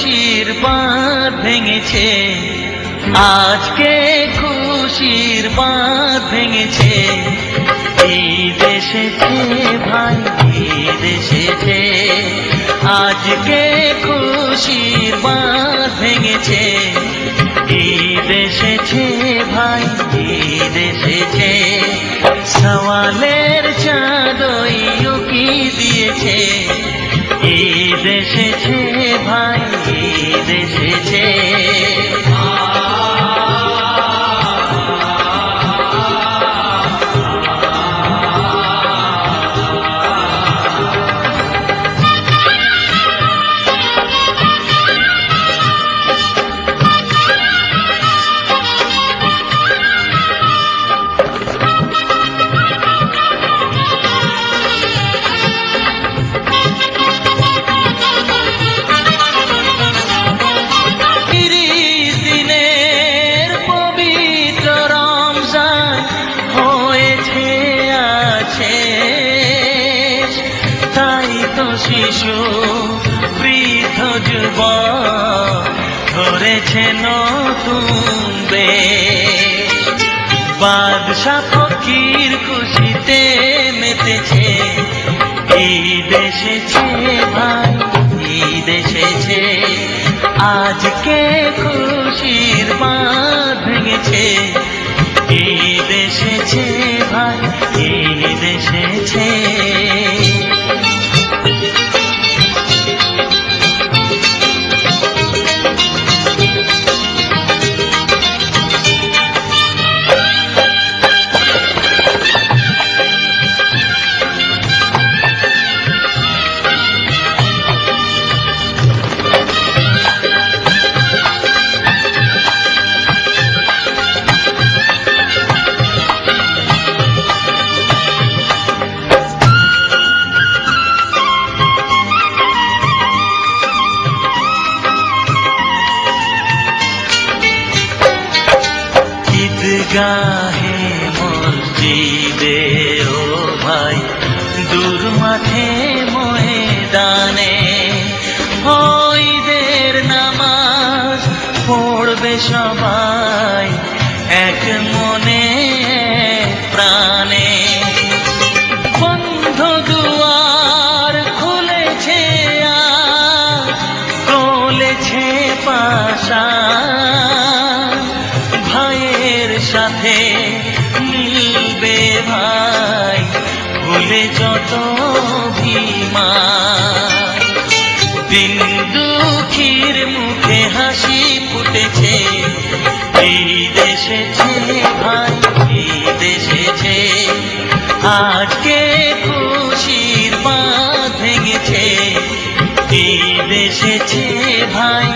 খুশির বাঁধ ভেঙেছে, আজকে খুশির বাঁধ ভেঙেছে। ঈদ এসেছে ভাই, ঈদ এসেছে, আজকে খুশির বাঁধ ভেঙেছে। ঈদ এসেছে ভাই, ঈদ এসেছে, সওয়ালের চাঁদই উকি দিয়েছে। ঈদ এসেছে ভাই, ঈদ এসেছে। তাই তো শিশু বৃদ্ধ যুবক ধরেছে নতুন বেশ। বাদশা ফকির খুশিতে মেতেছে। ঈদ এসেছে ভাই, ঈদ এসেছে, আজকে খুশির বাঁধ ভেঙেছে। ঈদ এসেছে ভাই, ঈদ এসেছে। গাহে মসজিদে ও ভাই, দূর মাঠে ময়দানে ঈদের নামাজ পড়বে সবাই এক মনে প্রাণে। বন্ধ দুয়ার খুলেছে আজ, চলেছে পাশা, ভাইয়ের সাথে মিলবে ভাই ভুলে যত অভিমান। দিন দুঃখীর মুখে হাসি ফুটেছে। ঈদ এসেছে ভাই, ঈদ এসেছে, আজকে খুশির বাঁধ ভেঙেছে। ঈদ এসেছে ভাই,